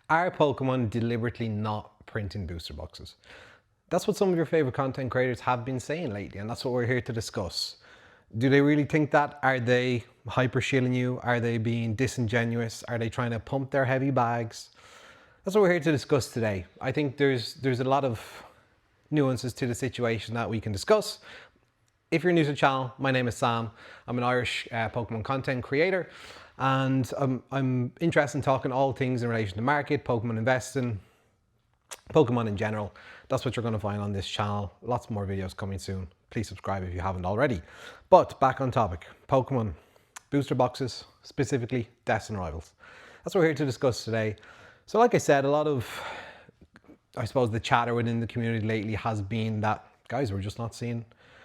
Are Pokemon deliberately not printing booster boxes? That's what some of your favorite content creators have been saying lately, and that's what we're here to discuss. Do they really think that? Are they hyper shilling you? Are they being disingenuous? Are they trying to pump their heavy bags? That's what we're here to discuss today. I think there's a lot of nuances to the situation that we can discuss. If you're new to the channel, my name is Sam. I'm an Irish Pokemon content creator, and I'm interested in talking all things in relation to market, Pokemon investing, Pokemon in general. That's what you're going to find on this channel. Lots more videos coming soon. Please subscribe if you haven't already. But back on topic, Pokemon booster boxes, specifically deaths and rivals. That's what we're here to discuss today. So like I said, a lot of, I suppose, the chatter within the community lately has been that, guys, we're not seeing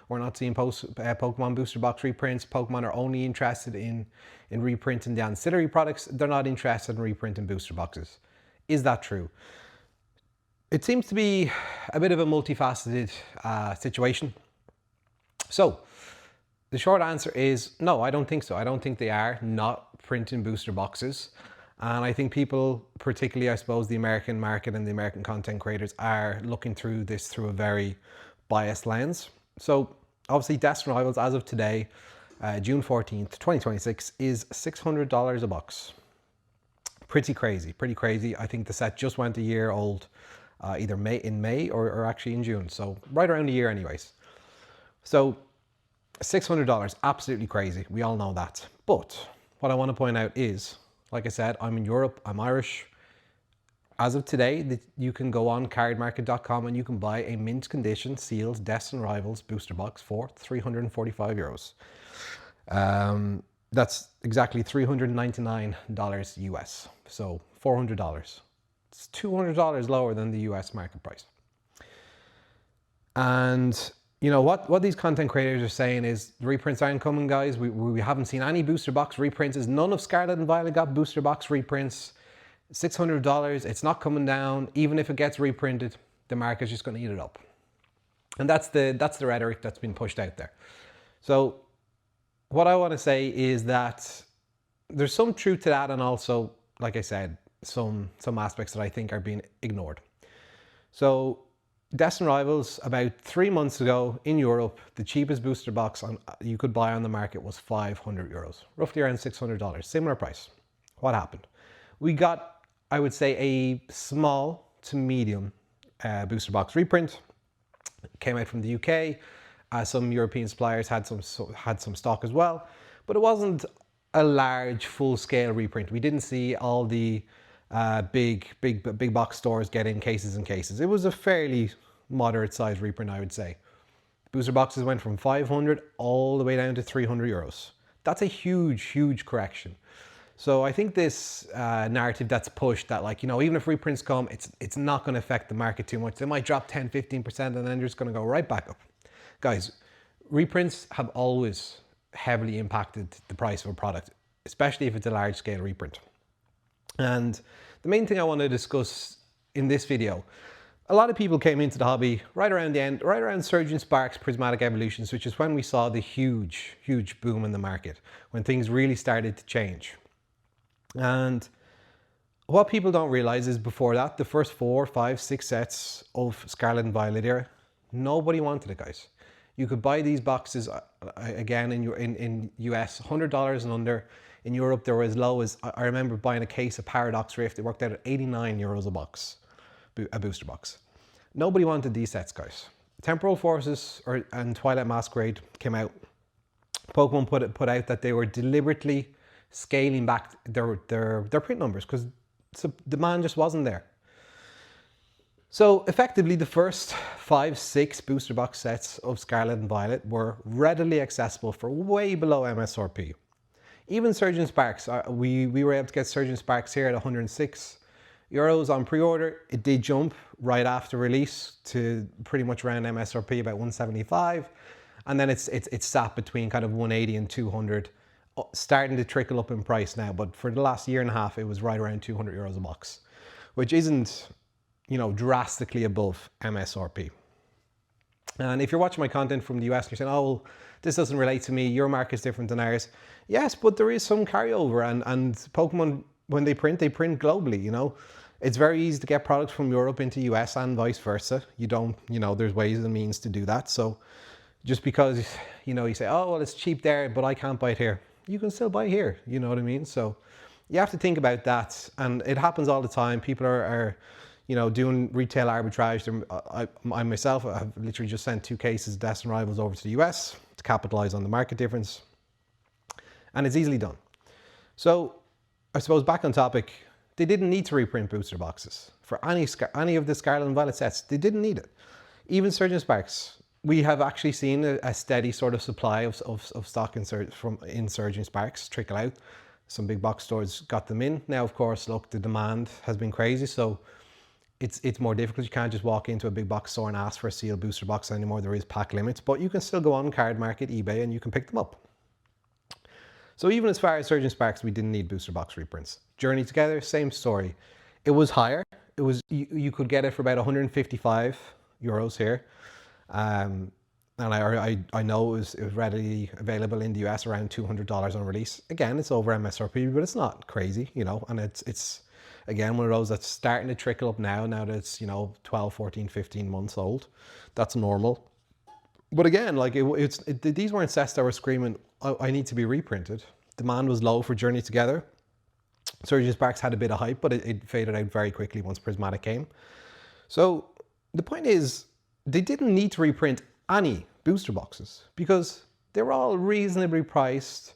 Pokemon booster box reprints. Pokemon are only interested in reprinting the ancillary products. They're not interested in reprinting booster boxes. Is that true? It seems to be a bit of a multifaceted situation. So the short answer is no, I don't think so. I don't think they are not printing booster boxes. And I think people, particularly, I suppose, the American market and the American content creators are looking through this through a very biased lens. So obviously, Deaths and Rivals, as of today, June 14th, 2026, is $600 a box. Pretty crazy, pretty crazy. I think the set just went a year old, either in May or actually in June. So right around a year anyways. So $600, absolutely crazy. We all know that. But what I want to point out is, like I said, I'm in Europe, I'm Irish. As of today, you can go on cardmarket.com and you can buy a mint condition sealed Deaths and Rivals booster box for €345. That's exactly $399 US. So $400. It's $200 lower than the US market price. And you know what these content creators are saying is the reprints aren't coming, guys. We haven't seen any booster box reprints. None of Scarlet and Violet got booster box reprints. $600, it's not coming down. Even if it gets reprinted, the market's just going to eat it up. And that's the rhetoric that's been pushed out there. So what I want to say is that there's some truth to that, and also, like I said, some aspects that I think are being ignored. So Deaths and Rivals, about 3 months ago in Europe, the cheapest booster box you could buy on the market was €500, roughly around $600, similar price. What happened? We got, I would say, a small to medium booster box reprint. It came out from the UK. Some European suppliers had some stock as well, but it wasn't a large full-scale reprint. We didn't see all the big box stores get in cases and cases. It was a fairly moderate size reprint, I would say. Booster boxes went from 500 all the way down to €300. That's a huge correction. So I think this narrative that's pushed that, like, you know, even if reprints come, it's not going to affect the market too much. They might drop 10-15% and then they're just going to go right back up. Guys, reprints have always heavily impacted the price of a product, especially if it's a large scale reprint. And the main thing I want to discuss in this video, a lot of people came into the hobby right around the end, right around Surgeon Sparks Prismatic Evolutions, which is when we saw the huge boom in the market, when things really started to change. And what people don't realize is before that, the first 4, 5, 6 sets of Scarlet and Violet era, nobody wanted it, guys. You could buy these boxes, again, in US, $100 and under. In Europe, they were as low as, I remember buying a case of Paradox Rift. It worked out at €89 a box, a booster box. Nobody wanted these sets, guys. Temporal Forces and Twilight Masquerade came out. Pokemon put out that they were deliberately scaling back their print numbers because demand just wasn't there. So effectively, the first 5, 6 booster box sets of Scarlet and Violet were readily accessible for way below MSRP. Even Surgeon Sparks, we were able to get Surgeon Sparks here at €106 on pre-order. It did jump right after release to pretty much around MSRP, about 175, and then it's sat between kind of 180 and 200, starting to trickle up in price now. But for the last year and a half, it was right around €200 a box, which isn't, you know, drastically above MSRP. And if you're watching my content from the US and you're saying, oh, well, this doesn't relate to me, your market is different than ours. Yes, but there is some carryover, and Pokemon when they print globally, you know. It's very easy to get products from Europe into US and vice versa. You don't, you know, there's ways and means to do that. So just because, you know, you say, oh, well, it's cheap there, but I can't buy it here. You can still buy here, you know what I mean? So you have to think about that. And it happens all the time. People are you know, doing retail arbitrage. I myself have literally just sent 2 cases of Destin Rivals over to the US to capitalize on the market difference. And it's easily done. So I suppose back on topic, they didn't need to reprint booster boxes for any of the Scarlet and Violet sets. They didn't need it. Even Surgeon Sparks, we have actually seen a steady sort of supply of stock in Surgeon Sparks trickle out. Some big box stores got them in. Now, of course, look, the demand has been crazy, so it's more difficult. You can't just walk into a big box store and ask for a sealed booster box anymore. There is pack limits, but you can still go on Card Market, eBay, and you can pick them up. So even as far as Surgeon Sparks, we didn't need booster box reprints. Journey Together, same story. It was higher. It was you could get it for about 155 euros here. And I know it was readily available in the US around $200 on release. Again, it's over MSRP, but it's not crazy, you know, and it's again, one of those that's starting to trickle up now that it's, you know, 12, 14, 15 months old. That's normal. But again, like these weren't sets that were screaming, I need to be reprinted. Demand was low for Journey Together. Surgeon Sparks had a bit of hype, but it faded out very quickly once Prismatic came. So the point is, they didn't need to reprint any booster boxes because they were all reasonably priced.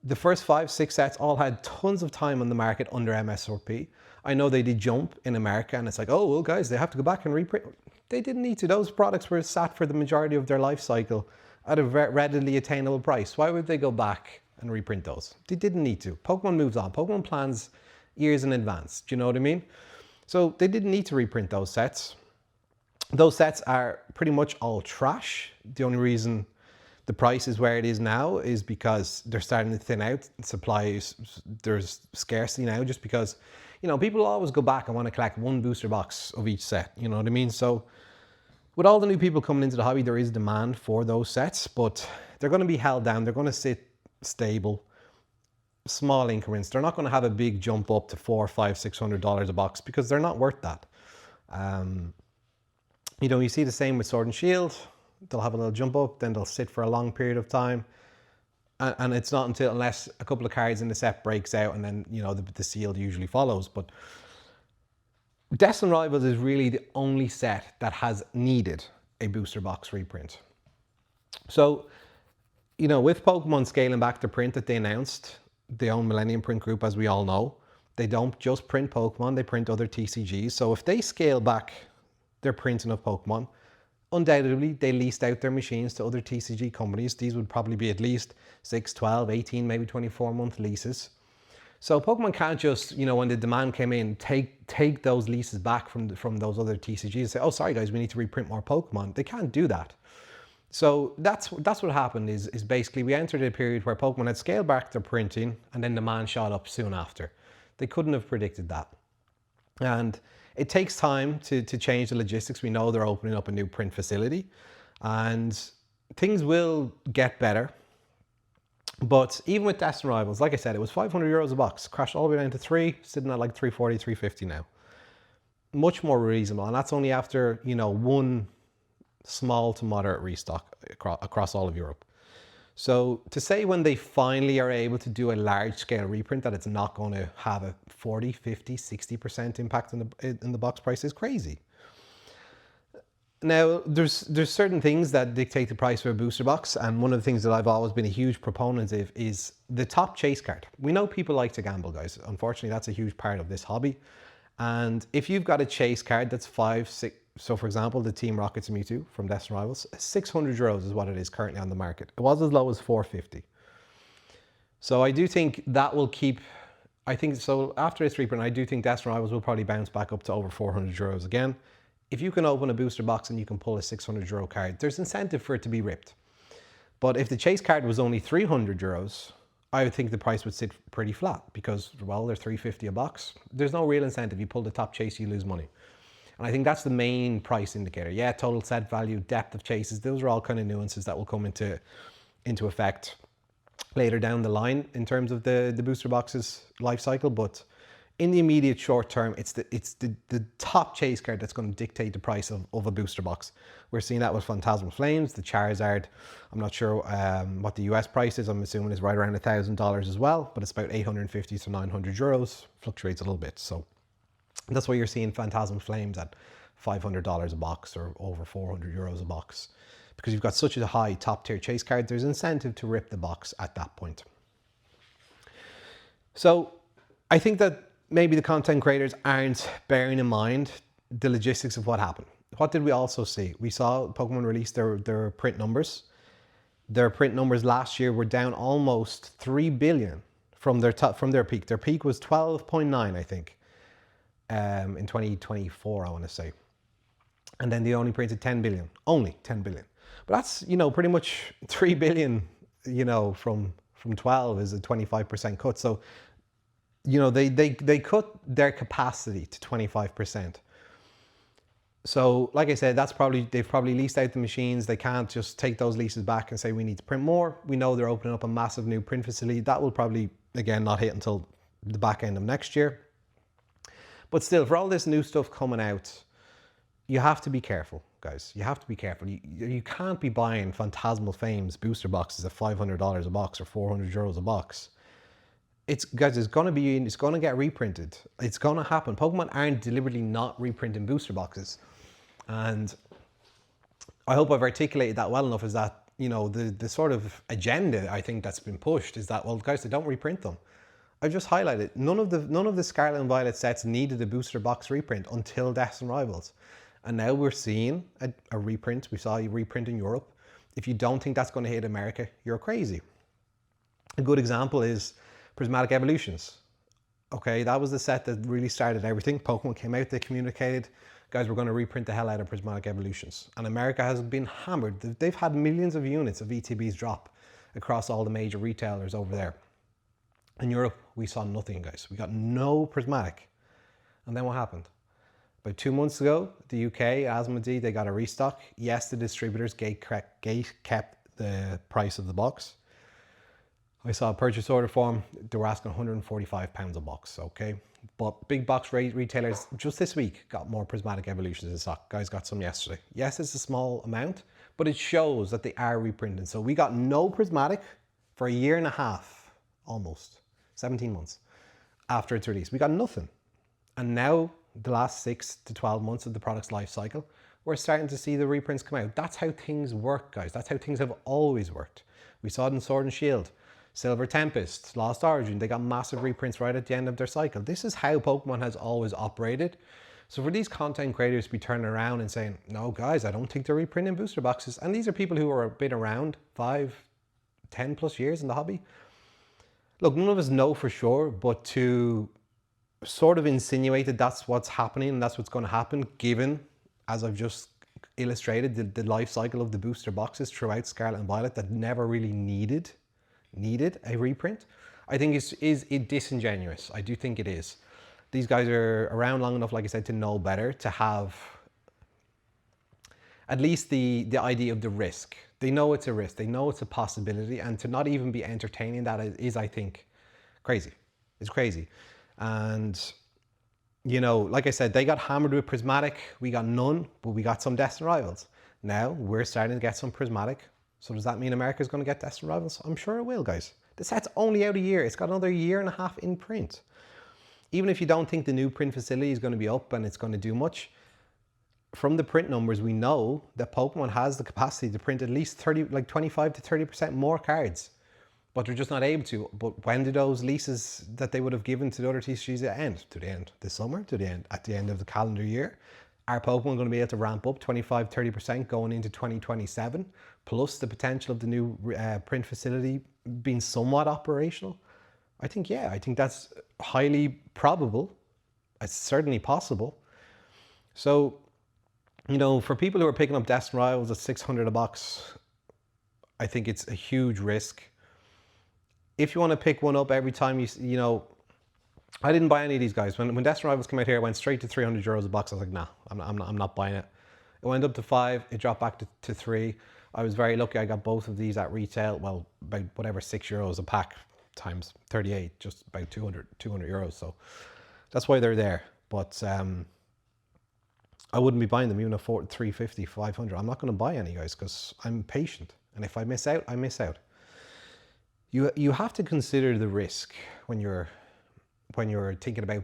The first 5, 6 sets all had tons of time on the market under MSRP. I know they did jump in America and it's like, oh, well, guys, they have to go back and reprint. They didn't need to. Those products were sat for the majority of their life cycle at a readily attainable price. Why would they go back and reprint those? They didn't need to. Pokemon moves on. Pokemon plans years in advance. Do you know what I mean? So they didn't need to reprint those sets. Those sets are pretty much all trash. The only reason the price is where it is now is because they're starting to thin out. Supplies, there's scarcity now just because, you know, people always go back and want to collect one booster box of each set. You know what I mean? So with all the new people coming into the hobby, there is demand for those sets, but they're going to be held down. They're going to sit stable, small increments. They're not going to have a big jump up to $400, $500, $600 a box because they're not worth that. You know, you see the same with Sword and Shield. They'll have a little jump up, then they'll sit for a long period of time. And it's not unless a couple of cards in the set breaks out and then, you know, the sealed usually follows. But Destin Rivals is really the only set that has needed a booster box reprint. So, you know, with Pokemon scaling back the print that they announced, they own Millennium Print Group, as we all know. They don't just print Pokemon, they print other TCGs. So if they scale back their printing of Pokemon, undoubtedly, they leased out their machines to other TCG companies. These would probably be at least 6, 12, 18, maybe 24-month leases. So Pokemon can't just, you know, when the demand came in, take those leases back from those other TCGs and say, oh, sorry guys, we need to reprint more Pokemon. They can't do that. So that's what happened is basically we entered a period where Pokemon had scaled back their printing and then demand shot up soon after. They couldn't have predicted that. And it takes time to change the logistics. We know they're opening up a new print facility and things will get better. But even with Destin Rivals, like I said, it was 500 euros a box, crashed all the way down to 3, sitting at like 340, 350 now. Much more reasonable. And that's only after, you know, one small to moderate restock across all of Europe. So to say when they finally are able to do a large scale reprint that it's not going to have a 40, 50, 60% impact in the box price is crazy. Now, there's certain things that dictate the price for a booster box, and one of the things that I've always been a huge proponent of is the top chase card. We know people like to gamble, guys. Unfortunately, that's a huge part of this hobby. And if you've got a chase card that's 5, 6, so for example, the Team Rockets Mewtwo from Destin Rivals, 600 euros is what it is currently on the market. It was as low as 450. So I do think that will keep, I think, so after this reprint, I do think Destin Rivals will probably bounce back up to over 400 euros again. If you can open a booster box and you can pull a 600 euro card, there's incentive for it to be ripped. But if the chase card was only 300 euros, I would think the price would sit pretty flat because, well, they're 350 a box. There's no real incentive. You pull the top chase, you lose money. And I think that's the main price indicator. Yeah, total set value, depth of chases, those are all kind of nuances that will come into effect later down the line in terms of the booster box's life cycle. But In the immediate short term, it's the top chase card that's going to dictate the price of a booster box. We're seeing that with Phantasmal Flames, the Charizard. I'm not sure what the US price is. I'm assuming it's right around $1,000 as well, but it's about 850 to 900 euros. Fluctuates a little bit. So that's why you're seeing Phantasmal Flames at $500 a box or over 400 euros a box. Because you've got such a high top tier chase card, there's incentive to rip the box at that point. So I think that maybe the content creators aren't bearing in mind the logistics of what happened. What did we also see? We saw Pokemon release their print numbers. Their print numbers last year were down almost 3 billion from their peak. Their peak was 12.9, I think, in 2024, I want to say. And then they only printed 10 billion, only 10 billion. But that's, pretty much 3 billion, from 12 is a 25% cut. So, they cut their capacity to 25%. So, like I said, they've probably leased out the machines. They can't just take those leases back and say we need to print more. We know they're opening up a massive new print facility. That will probably, again, not hit until the back end of next year. But still, for all this new stuff coming out, you have to be careful, guys. You have to be careful. You can't be buying Phantasmal Flames booster boxes at $500 a box or 400 euros a box. It's going to get reprinted. It's going to happen. Pokemon aren't deliberately not reprinting booster boxes. And I hope I've articulated that well enough, is that, the sort of agenda I think that's been pushed is that, well, guys, they don't reprint them. I just highlighted none of the Scarlet and Violet sets needed a booster box reprint until Deaths and Rivals. And now we're seeing a reprint. We saw a reprint in Europe. If you don't think that's going to hit America, you're crazy. A good example is Prismatic Evolutions. Okay, that was the set that really started everything. Pokemon came out, they communicated, guys, we're going to reprint the hell out of Prismatic Evolutions. And America has been hammered. They've had millions of units of ETBs drop across all the major retailers over there. In Europe, we saw nothing, guys. We got no Prismatic. And then what happened? About 2 months ago, the UK, Asmodee, they got a restock. Yes, the distributors gate kept the price of the box. I saw a purchase order form. They were asking £145 a box, okay? But big box retailers just this week got more Prismatic Evolutions in stock. Guys got some yesterday. Yes, it's a small amount, but it shows that they are reprinting. So we got no Prismatic for a year and a half, almost 17 months after its release. We got nothing. And now, the last 6 to 12 months of the product's life cycle, we're starting to see the reprints come out. That's how things work, guys. That's how things have always worked. We saw it in Sword and Shield, Silver Tempest, Lost Origin. They got massive reprints right at the end of their cycle. This is how Pokemon has always operated. So for these content creators to be turning around and saying, no, guys, I don't think they're reprinting booster boxes. And these are people who are been around 5, 10 plus years in the hobby. Look, none of us know for sure, but to sort of insinuate that that's what's happening and that's what's going to happen, given, as I've just illustrated, the life cycle of the booster boxes throughout Scarlet and Violet that never really needed a reprint, I think is disingenuous. I do think it is. These guys are around long enough, like I said, to know better, to have at least the idea of the risk. They know it's a risk. They know it's a possibility, and to not even be entertaining that is, I think, crazy. It's crazy. And, like I said, they got hammered with Prismatic. We got none, but we got some Deaths and Rivals. Now we're starting to get some Prismatic. So does that mean America's going to get Deaths and Rivals? I'm sure it will, guys. The set's only out a year. It's got another year and a half in print. Even if you don't think the new print facility is going to be up and it's going to do much, from the print numbers, we know that Pokemon has the capacity to print at least 25 to 30% more cards. But they're just not able to. But when do those leases that they would have given to the other TCGs end? To the end this summer? To the end at the end of the calendar year? Are Pokemon going to be able to ramp up 25, 30% going into 2027? Plus the potential of the new print facility being somewhat operational? I think that's highly probable. It's certainly possible. So, for people who are picking up Deaths and Rivals at $600 a box, I think it's a huge risk. If you want to pick one up every time I didn't buy any of these guys. When Deaths and Rivals came out here, it went straight to 300 euros a box. I was like, nah, I'm not buying it. It went up to 5, it dropped back to 3. I was very lucky. I got both of these at retail. Well, about whatever, 6 euros a pack times 38, just about 200 euros. So That's why they're there. But I wouldn't be buying them even at 350, 500. I'm not going to buy any, guys, because I'm patient. And if I miss out, I miss out. You have to consider the risk when you're thinking about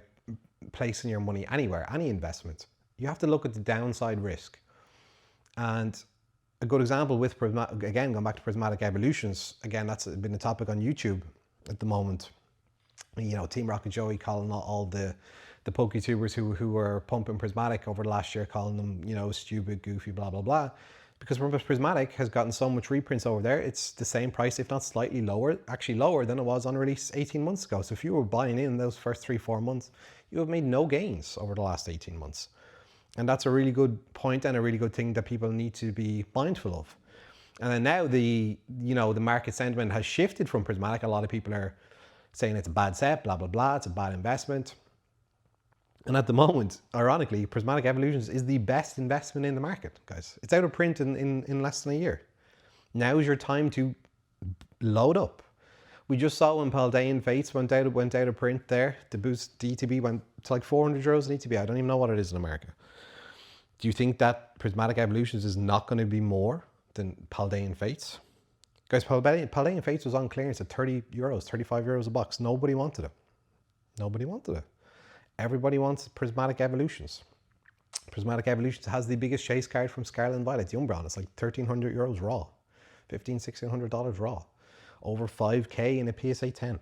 placing your money anywhere, any investment. You have to look at the downside risk. And a good example with Prismatic, again, going back to Prismatic Evolutions, again, that's been a topic on YouTube at the moment. You know, Team Rocket Joey calling all the Poketubers who were pumping Prismatic over the last year, calling them, you know, stupid, goofy, blah, blah, blah. Because Prismatic has gotten so much reprints over there, it's the same price, if not slightly lower, actually lower than it was on release 18 months ago. So if you were buying in those first 3-4 months, you have made no gains over the last 18 months. And that's a really good point and a really good thing that people need to be mindful of. And then now the market sentiment has shifted from Prismatic. A lot of people are saying it's a bad set, blah, blah, blah. It's a bad investment. And at the moment, ironically, Prismatic Evolutions is the best investment in the market, guys. It's out of print in less than a year. Now is your time to load up. We just saw when Paldean Fates went out of print there. The boost DTB went to like 400 euros in ETB. I don't even know what it is in America. Do you think that Prismatic Evolutions is not going to be more than Paldean Fates? Guys, Paldean Fates was on clearance at 30 euros, 35 euros a box. Nobody wanted it. Nobody wanted it. Everybody wants Prismatic Evolutions. Prismatic Evolutions has the biggest chase card from Scarlet and Violet, the Umbreon. It's like 1,300 euros raw. $1,600 raw. Over 5k in a PSA 10.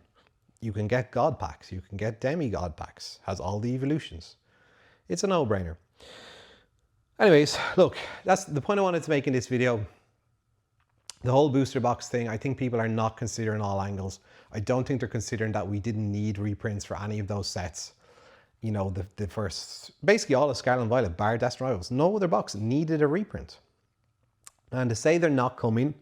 You can get God packs. You can get Demigod packs. Has all the evolutions. It's a no-brainer. Anyways, look, that's the point I wanted to make in this video. The whole booster box thing, I think people are not considering all angles. I don't think they're considering that we didn't need reprints for any of those sets. You know, the first, basically all of Scarlet and Violet, bar Destiny Rivals, no other box needed a reprint. And to say they're not coming,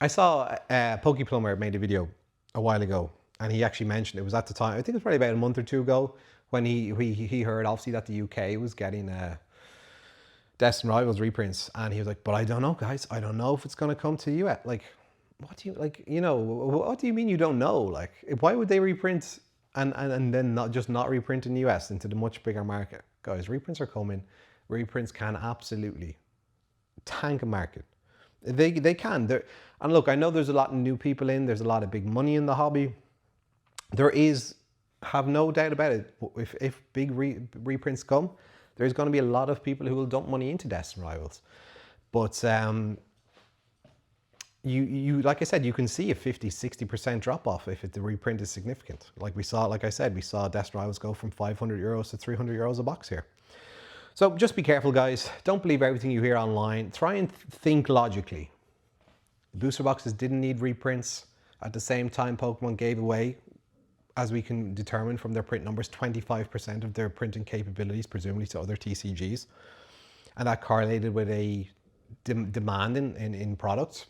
I saw Pokeplumber made a video a while ago, and he actually mentioned, it was at the time, I think it was probably about a month or two ago, when he heard obviously that the UK was getting Destiny Rivals reprints, and he was like, but I don't know, guys, I don't know if it's going to come to the US. Like, what do you, like, you know, what do you mean you don't know? Like, why would they reprint and then not reprint in the US into the much bigger market? Guys, reprints are coming. Reprints can absolutely tank a market. They can. And look, I know there's a lot of new people in. There's a lot of big money in the hobby. There is, have no doubt about it, if big reprints come, there's going to be a lot of people who will dump money into Destiny Rivals. But you like I said, you can see a 50-60% drop off if the reprint is significant. Like I said, we saw Destiny Rivals go from 500 euros to 300 euros a box here. So just be careful, guys. Don't believe everything you hear online. Try and think logically. Booster boxes didn't need reprints. At the same time, Pokemon gave away, as we can determine from their print numbers, 25% of their printing capabilities, presumably to other TCGs. And that correlated with a demand in products.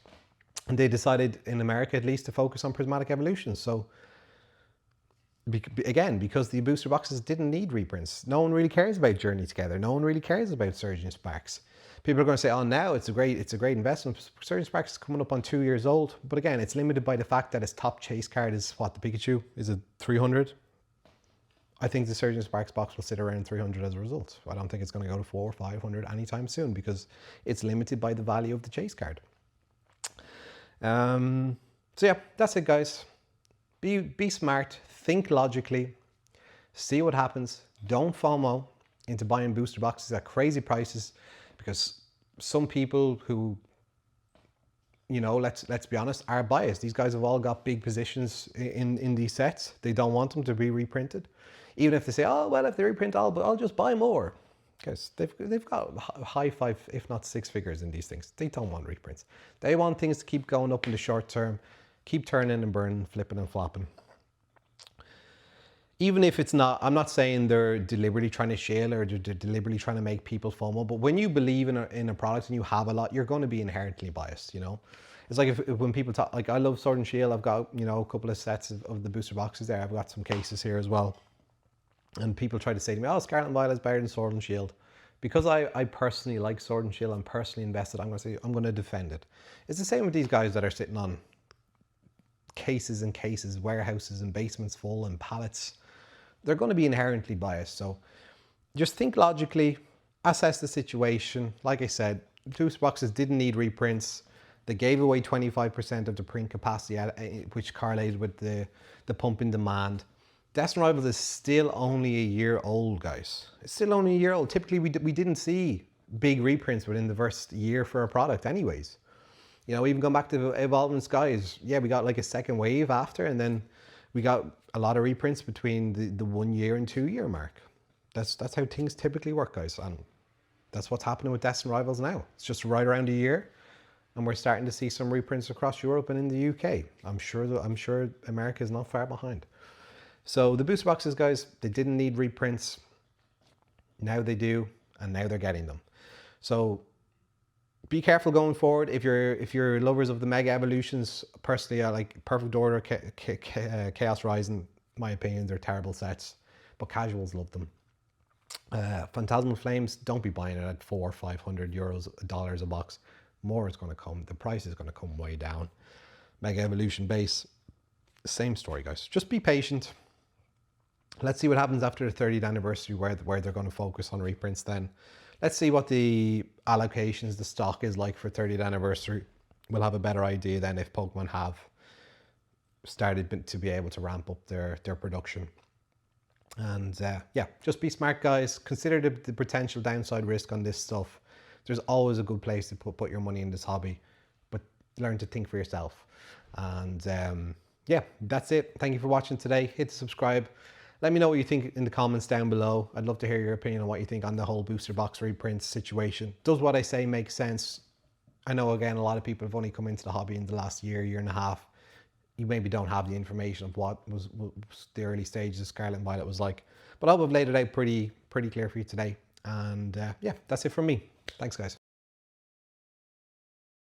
And they decided, in America at least, to focus on Prismatic Evolutions. So, again, because the booster boxes didn't need reprints. No one really cares about Journey Together. No one really cares about Surging Sparks. People are going to say, oh, now it's a great investment. Surging Sparks is coming up on 2 years old. But again, it's limited by the fact that its top chase card is, what, the Pikachu? Is it 300? I think the Surging Sparks box will sit around 300 as a result. I don't think it's going to go to 400 or 500 anytime soon, because it's limited by the value of the chase card. So yeah, that's it, guys. Be smart, think logically, see what happens. Don't FOMO into buying booster boxes at crazy prices, because some people who, you know, let's be honest, are biased. These guys have all got big positions in these sets. They don't want them to be reprinted. Even if they say, oh, well, if they reprint, I'll just buy more. Because they've got high 5, if not 6 figures in these things. They don't want reprints. They want things to keep going up in the short term, keep turning and burning, flipping and flopping. Even if it's not, I'm not saying they're deliberately trying to shill or they're deliberately trying to make people FOMO, but when you believe in a product and you have a lot, you're going to be inherently biased, you know? It's like when people talk, like I love Sword and Shield, I've got, you know, a couple of sets of the booster boxes there. I've got some cases here as well. And people try to say to me, oh, Scarlet and Violet is better than Sword and Shield. Because I personally like Sword and Shield, I'm personally invested, I'm going to say, I'm going to defend it. It's the same with these guys that are sitting on cases and cases, warehouses and basements full and pallets. they're going to be inherently biased. So just think logically, assess the situation. Like I said, booster boxes didn't need reprints. They gave away 25% of the print capacity, which correlated with the pump in demand. Destiny Rivals is still only a year old, guys. It's still only a year old. Typically, we didn't see big reprints within the first year for a product anyways. You know, even going back to Evolving Skies, yeah, we got like a second wave after, and then we got a lot of reprints between the 1 year and 2 year mark. That's how things typically work, guys. And that's what's happening with Destiny Rivals now. It's just right around a year, and we're starting to see some reprints across Europe and in the UK. I'm sure America is not far behind. So the booster boxes, guys, they didn't need reprints. Now they do, and now they're getting them. So be careful going forward. If you're lovers of the Mega Evolutions, personally, I like Perfect Order, Chaos Rising. In my opinion, they're terrible sets, but casuals love them. Phantasmal Flames, don't be buying it at €400 or $500 a box. More is going to come. The price is going to come way down. Mega Evolution base, same story, guys. Just be patient. Let's see what happens after the 30th anniversary, where they're going to focus on reprints then. Let's see what the allocations, the stock is like for 30th anniversary. We'll have a better idea then if Pokemon have started to be able to ramp up their production. And yeah, just be smart, guys. Consider the potential downside risk on this stuff. There's always a good place to put your money in this hobby, but learn to think for yourself. And yeah, that's it. Thank you for watching today. Hit the subscribe. Let me know what you think in the comments down below. I'd love to hear your opinion on what you think on the whole booster box reprints situation. Does what I say make sense? I know, again, a lot of people have only come into the hobby in the last year and a half. You maybe don't have the information of what was the early stages of Scarlet and Violet was like. But I hope I've laid it out pretty clear for you today. And yeah, that's it from me. Thanks, guys.